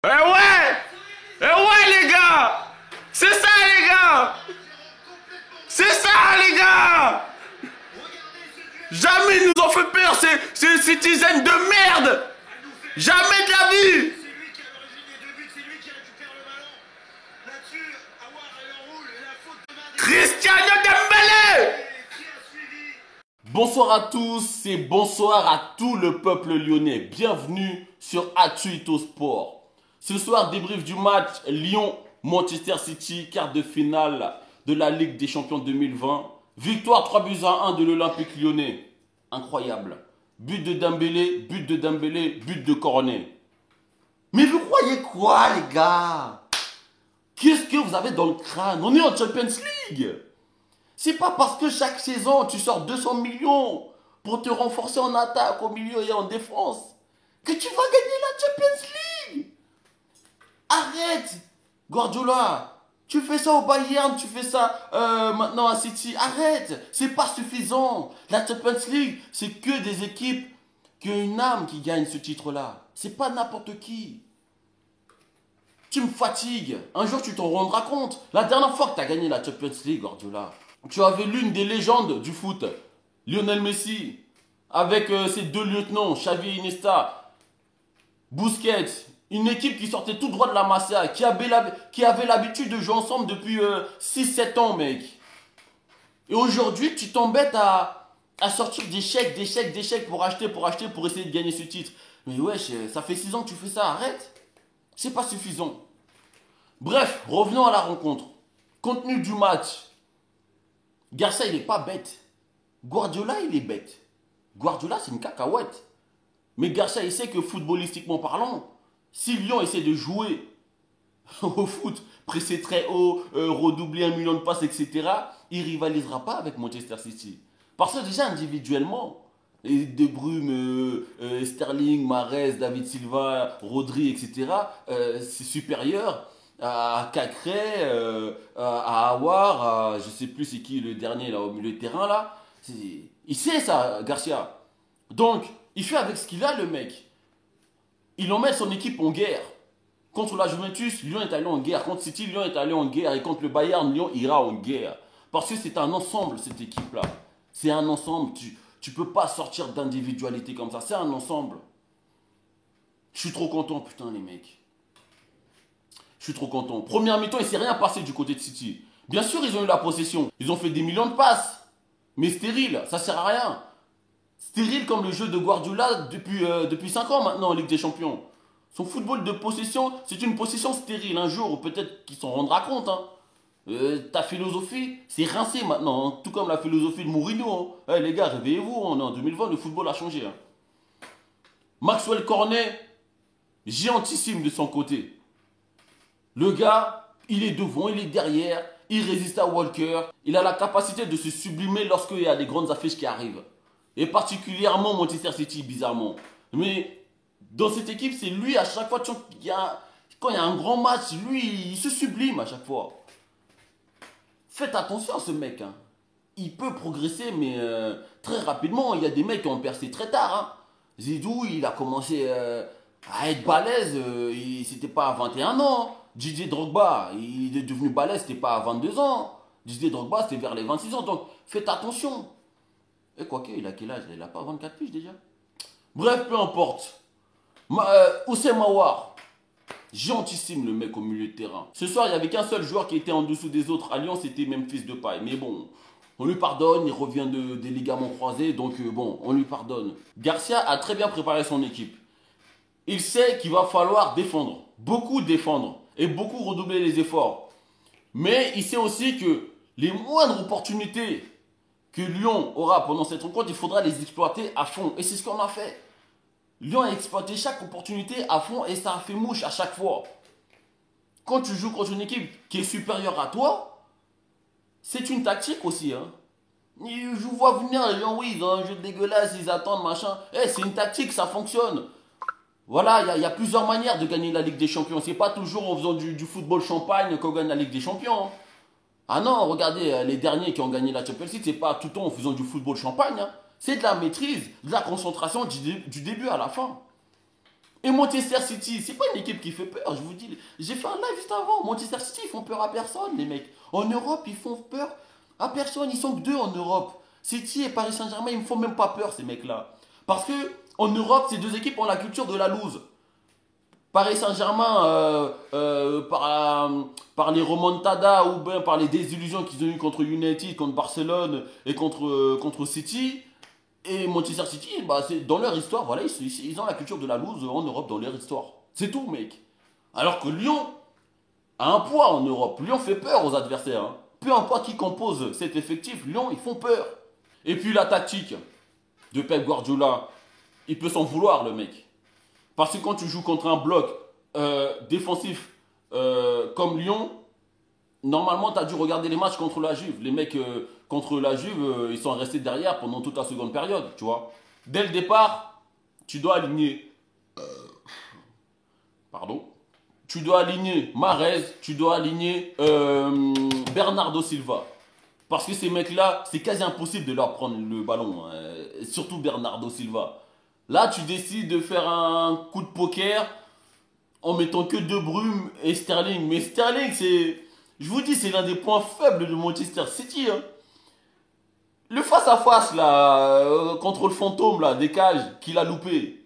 Eh ouais les gars. C'est ça les gars. C'est ça les gars. Jamais ils nous ont fait peur ces citizens de merde. Jamais de la vie. Cristiano Dembélé. Bonsoir à tous et bonsoir à tout le peuple lyonnais. Bienvenue sur Atuito Sport. Ce soir, débrief du match Lyon-Manchester City, quart de finale de la Ligue des Champions 2020. Victoire 3-1 de l'Olympique lyonnais. Incroyable. But de Dembélé, but de Cornet. Mais vous croyez quoi les gars? Qu'est-ce que vous avez dans le crâne? On est en Champions League. C'est pas parce que chaque saison tu sors 200 millions pour te renforcer en attaque, au milieu et en défense que tu vas gagner la Champions League. Arrête, Guardiola. Tu fais ça au Bayern, tu fais ça maintenant à City. Arrête, c'est pas suffisant. La Champions League, c'est que des équipes qui ont une âme qui gagnent ce titre-là. C'est pas n'importe qui. Tu me fatigues. Un jour, tu t'en rendras compte. La dernière fois que tu as gagné la Champions League, Guardiola, tu avais l'une des légendes du foot, Lionel Messi, avec ses deux lieutenants, Xavi et Iniesta, Busquets, une équipe qui sortait tout droit de la Masia, qui avait l'habitude de jouer ensemble depuis 6-7 ans, mec. Et aujourd'hui, tu t'embêtes à sortir des chèques pour acheter, pour essayer de gagner ce titre. Mais wesh, ça fait 6 ans que tu fais ça, arrête. C'est pas suffisant. Bref, revenons à la rencontre. Contenu du match. Garcia, il est pas bête. Guardiola, il est bête. Guardiola, c'est une cacahuète. Mais Garcia, il sait que footballistiquement parlant, si Lyon essaie de jouer au foot, presser très haut, redoubler 1 million de passes, etc., il rivalisera pas avec Manchester City. Parce que déjà, individuellement, De Bruyne, Sterling, Mahrez, David Silva, Rodri, etc., c'est supérieur à Cacré, à Aouar, à je sais plus c'est qui le dernier là au milieu de terrain là. Il sait ça, Garcia. Donc, il fait avec ce qu'il a le mec. Il emmène son équipe en guerre. Contre la Juventus, Lyon est allé en guerre. Contre City, Lyon est allé en guerre. Et contre le Bayern, Lyon ira en guerre. Parce que c'est un ensemble cette équipe là. C'est un ensemble. Tu peux pas sortir d'individualité comme ça. C'est un ensemble. Je suis trop content, putain, les mecs. Je suis trop content. Première mi-temps, il ne s'est rien passé du côté de City. Bien sûr, ils ont eu la possession. Ils ont fait des millions de passes. Mais stérile, ça sert à rien. Stérile comme le jeu de Guardiola depuis 5 ans maintenant en Ligue des Champions. Son football de possession, c'est une possession stérile. Un jour, peut-être qu'il s'en rendra compte. Ta philosophie, c'est rincé maintenant. Tout comme la philosophie de Mourinho. Les gars, réveillez-vous. On est en 2020, le football a changé. Maxwell Cornet, géantissime de son côté. Le gars, il est devant, il est derrière, il résiste à Walker. Il a la capacité de se sublimer lorsqu'il y a des grandes affiches qui arrivent. Et particulièrement Manchester City, bizarrement. Mais dans cette équipe, c'est lui à chaque fois, quand il y a un grand match, lui, il se sublime à chaque fois. Faites attention à ce mec. Il peut progresser, mais très rapidement. Il y a des mecs qui ont percé très tard. Zidou, il a commencé à être balèze. C'était pas à 21 ans. Didier Drogba, il est devenu balèze, c'était pas à 22 ans. Didier Drogba, c'était vers les 26 ans. Donc, faites attention. Et quoique, il a quel âge? Il a pas 24 piges déjà. Bref, peu importe. Oussem Aouar, gentissime le mec au milieu de terrain. Ce soir, il n'y avait qu'un seul joueur qui était en dessous des autres à Lyon, c'était Memphis Depay. Mais bon, on lui pardonne, il revient des ligaments croisés, donc bon, on lui pardonne. Garcia a très bien préparé son équipe. Il sait qu'il va falloir défendre, beaucoup défendre, et beaucoup redoubler les efforts. Mais il sait aussi que les moindres opportunités que Lyon aura pendant cette rencontre, il faudra les exploiter à fond. Et c'est ce qu'on a fait. Lyon a exploité chaque opportunité à fond et ça a fait mouche à chaque fois. Quand tu joues contre une équipe qui est supérieure à toi, c'est une tactique aussi. Je vous vois venir, les gens, oui, ils ont un jeu dégueulasse, ils attendent, machin. C'est une tactique, ça fonctionne. Voilà, il y a plusieurs manières de gagner la Ligue des Champions. C'est pas toujours en faisant du football champagne qu'on gagne la Ligue des Champions. Ah non, regardez, les derniers qui ont gagné la Champions League, c'est pas tout le temps en faisant du football champagne. C'est de la maîtrise, de la concentration du début à la fin. Et Manchester City, c'est pas une équipe qui fait peur, je vous dis. J'ai fait un live juste avant. Manchester City, ils font peur à personne, les mecs. En Europe, ils font peur à personne. Ils sont que deux en Europe. City et Paris Saint-Germain, ils me font même pas peur, ces mecs-là. Parce que en Europe, ces deux équipes ont la culture de la loose. Paris Saint-Germain, par les remontadas ou bien par les désillusions qu'ils ont eues contre United, contre Barcelone et contre City. Et Manchester City, bah, c'est dans leur histoire, voilà, ils ont la culture de la loose en Europe dans leur histoire. C'est tout, mec. Alors que Lyon a un poids en Europe. Lyon fait peur aux adversaires. Hein. Peu importe qui compose cet effectif, Lyon, ils font peur. Et puis la tactique de Pep Guardiola, il peut s'en vouloir, le mec. Parce que quand tu joues contre un bloc défensif comme Lyon, normalement, tu as dû regarder les matchs contre la Juve. Les mecs contre la Juve, ils sont restés derrière pendant toute la seconde période, tu vois. Dès le départ, tu dois aligner. Pardon. Tu dois aligner Mahrez, tu dois aligner Bernardo Silva. Parce que ces mecs-là, c'est quasi impossible de leur prendre le ballon. Hein. Surtout Bernardo Silva. Là, tu décides de faire un coup de poker en mettant que De Bruyne et Sterling. Mais Sterling, c'est... Je vous dis, c'est l'un des points faibles de Manchester City. Hein. Le face-à-face, là, contre le fantôme, là, des cages, qu'il a loupé.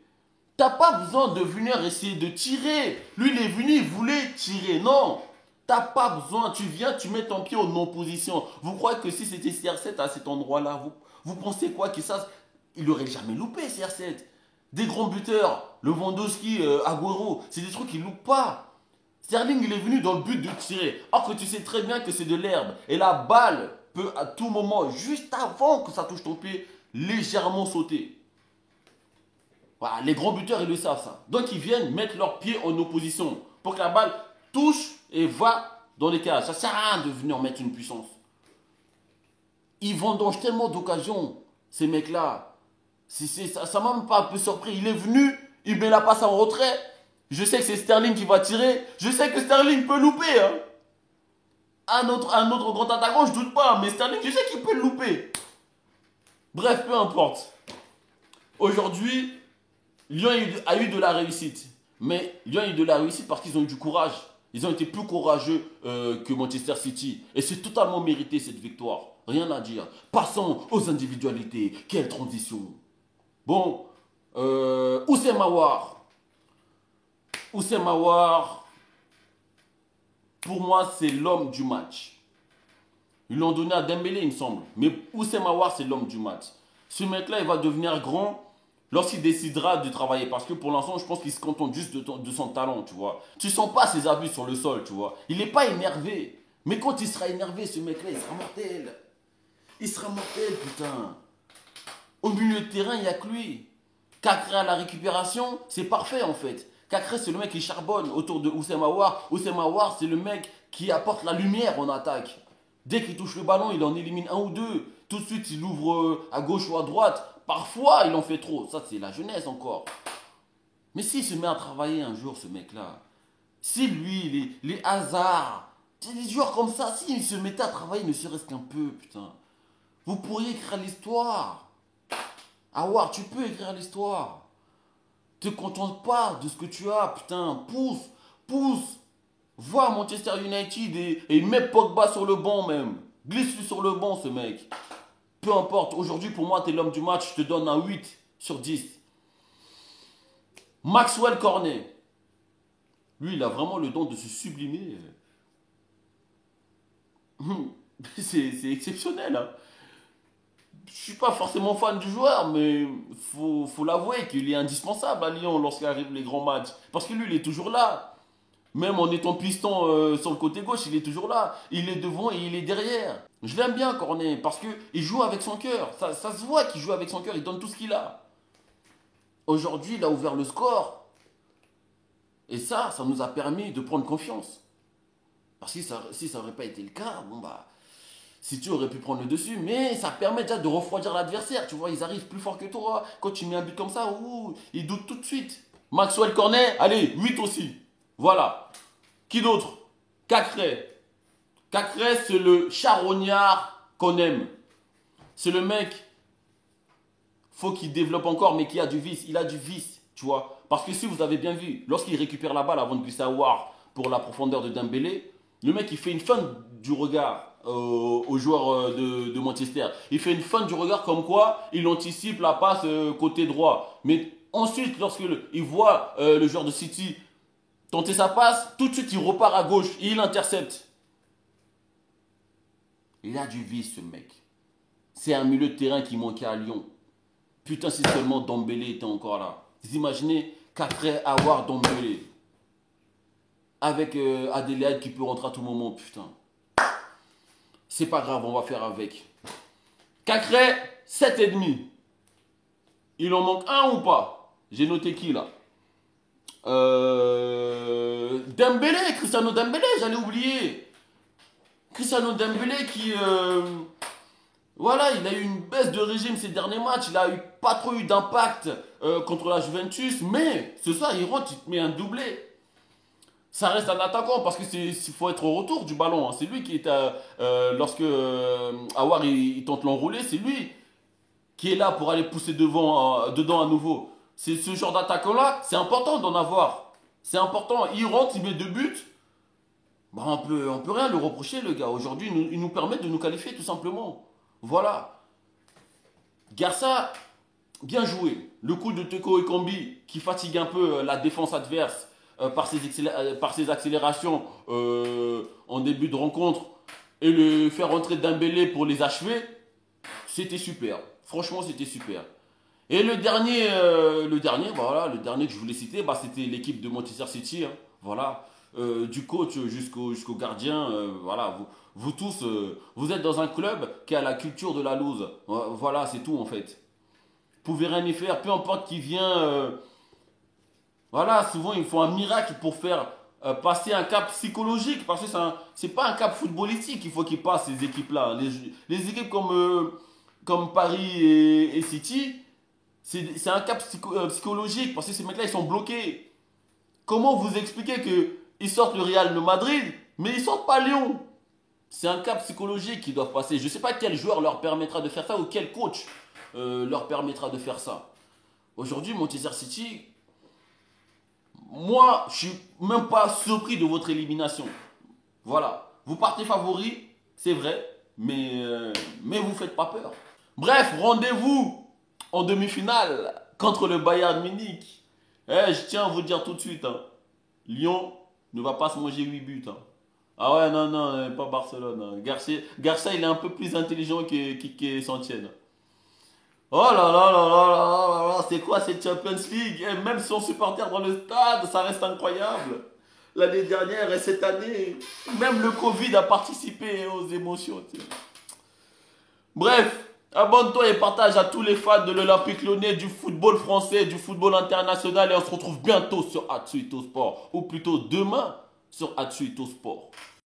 T'as pas besoin de venir essayer de tirer. Lui, il est venu, il voulait tirer. Non. T'as pas besoin. Tu viens, tu mets ton pied en opposition. Vous croyez que si c'était CR7 à cet endroit-là, vous pensez quoi qu'il ça, il aurait jamais loupé CR7. Des grands buteurs, Lewandowski, Agüero, c'est des trucs qu'il loupe pas. Sterling, il est venu dans le but de tirer. Or que tu sais très bien que c'est de l'herbe. Et la balle peut à tout moment, juste avant que ça touche ton pied, légèrement sauter. Voilà, les grands buteurs, ils le savent ça. Donc ils viennent mettre leurs pieds en opposition pour que la balle touche et va dans les cages. Ça ne sert à rien de venir mettre une puissance. Ils vendangent tellement d'occasions, ces mecs-là. Ça m'a même pas un peu surpris. Il est venu, il met la passe en retrait. Je sais que c'est Sterling qui va tirer. Je sais que Sterling peut louper. Hein. Un autre grand attaquant, je doute pas. Mais Sterling, je sais qu'il peut le louper. Bref, peu importe. Aujourd'hui, Lyon a eu de la réussite. Mais Lyon a eu de la réussite parce qu'ils ont eu du courage. Ils ont été plus courageux que Manchester City. Et c'est totalement mérité cette victoire. Rien à dire. Passons aux individualités. Quelle transition. Bon, Houssem Aouar. Houssem Aouar, pour moi, c'est l'homme du match. Ils l'ont donné à Dembélé, il me semble. Mais Houssem Aouar, c'est l'homme du match. Ce mec-là, il va devenir grand lorsqu'il décidera de travailler. Parce que pour l'instant, je pense qu'il se contente juste de son talent, tu vois. Tu sens pas ses abus sur le sol, tu vois. Il n'est pas énervé. Mais quand il sera énervé, ce mec-là, il sera mortel. Il sera mortel, putain. Au milieu de terrain, il n'y a que lui. Cacré à la récupération, c'est parfait en fait. Cacré, c'est le mec qui charbonne autour de Houssem Aouar. Houssem Aouar, c'est le mec qui apporte la lumière en attaque. Dès qu'il touche le ballon, il en élimine un ou deux. Tout de suite, il ouvre à gauche ou à droite. Parfois, il en fait trop. Ça, c'est la jeunesse encore. Mais s'il se met à travailler un jour, ce mec-là, si lui, les hasards, des joueurs comme ça, s'il se mettait à travailler ne serait-ce qu'un peu, putain, vous pourriez écrire l'histoire. Aouar, tu peux écrire l'histoire. Te contente pas de ce que tu as, putain. Pousse. Va à Manchester United et mets Pogba sur le banc même. Glisse-lui sur le banc, ce mec. Peu importe. Aujourd'hui, pour moi, t'es l'homme du match. Je te donne un 8 sur 10. Maxwell Cornet. Lui, il a vraiment le don de se sublimer. C'est exceptionnel, hein. Je suis pas forcément fan du joueur, mais faut l'avouer qu'il est indispensable à Lyon lorsqu'arrivent les grands matchs. Parce que lui, il est toujours là. Même en étant piston sur le côté gauche, il est toujours là. Il est devant et il est derrière. Je l'aime bien, Cornet, parce qu'il joue avec son cœur. Ça se voit qu'il joue avec son cœur, il donne tout ce qu'il a. Aujourd'hui, il a ouvert le score. Et ça nous a permis de prendre confiance. Parce que si ça n'aurait pas été le cas, bon bah... City aurait pu prendre le dessus, mais ça permet déjà de refroidir l'adversaire. Tu vois, ils arrivent plus fort que toi. Quand tu mets un but comme ça, ils doutent tout de suite. Maxwell Cornet, allez, 8 aussi. Voilà. Qui d'autre? Cacré. Cacré, c'est le charognard qu'on aime. C'est le mec, faut qu'il développe encore, mais qui a du vice. Il a du vice. Tu vois, parce que si vous avez bien vu, lorsqu'il récupère la balle avant de glisser à Aouar pour la profondeur de Dembélé, le mec il fait une feinte du regard au joueur de Manchester. Il fait une feinte du regard comme quoi il anticipe la passe côté droit. Mais ensuite, il voit le joueur de City tenter sa passe, tout de suite il repart à gauche et il intercepte. Il a du vice ce mec. C'est un milieu de terrain qui manquait à Lyon. Putain, si seulement Dembélé était encore là. Vous imaginez qu'après avoir Dembélé, avec Adelaide qui peut rentrer à tout moment, putain. C'est pas grave, on va faire avec. Cacré, 7,5. Il en manque un ou pas? J'ai noté qui là? Dembélé, Cristiano Dembélé, j'allais oublier. Cristiano Dembélé qui... voilà, il a eu une baisse de régime ces derniers matchs. Il a pas trop eu d'impact contre la Juventus. Mais ce soir, il rentre, il te met un doublé. Ça reste un attaquant parce qu'il faut être au retour du ballon. Hein. C'est lui qui est lorsque Aouar il tente l'enroulé, c'est lui qui est là pour aller pousser dedans à nouveau. C'est ce genre d'attaquant-là, c'est important d'en avoir. C'est important. Il rentre, il met 2 buts. Bah, on peut rien lui reprocher, le gars. Aujourd'hui, il nous permet de nous qualifier tout simplement. Voilà. Garça, bien joué. Le coup de Teko Ekambi qui fatigue un peu la défense adverse par ses accélérations en début de rencontre et le faire rentrer Dembélé pour les achever, c'était super. Franchement, c'était super. Et le dernier que je voulais citer, bah, c'était l'équipe de Manchester City. Hein. Voilà. Du coach jusqu'au gardien, voilà, vous tous, vous êtes dans un club qui a la culture de la loose. Voilà, c'est tout en fait. Vous pouvez rien y faire, peu importe qui vient. Voilà, souvent il faut un miracle pour faire passer un cap psychologique, parce que c'est pas un cap footballistique qu'il faut qu'ils passent ces équipes-là. Les équipes comme Paris et City, c'est un cap psychologique, parce que ces mecs-là ils sont bloqués. Comment vous expliquer que ils sortent le Real de Madrid, mais ils sortent pas Lyon? C'est un cap psychologique qu'ils doivent passer. Je ne sais pas quel joueur leur permettra de faire ça ou quel coach leur permettra de faire ça. Aujourd'hui, Manchester City, moi, je suis même pas surpris de votre élimination. Voilà. Vous partez favoris, c'est vrai, mais vous faites pas peur. Bref, rendez-vous en demi-finale contre le Bayern Munich. Je tiens à vous dire tout de suite, hein, Lyon ne va pas se manger 8 buts. Hein. Ah ouais, non, pas Barcelone. Hein. Garcia, il est un peu plus intelligent que Santienne. Oh là là là là là là là, c'est quoi cette Champions League? Et même si on supporter dans le stade, ça reste incroyable. L'année dernière et cette année, même le Covid a participé aux émotions. T'sais. Bref, abonne-toi et partage à tous les fans de l'Olympique Lyonnais, du football français, du football international. Et on se retrouve bientôt sur Atsuito Sport. Ou plutôt demain sur Atsuito Sport.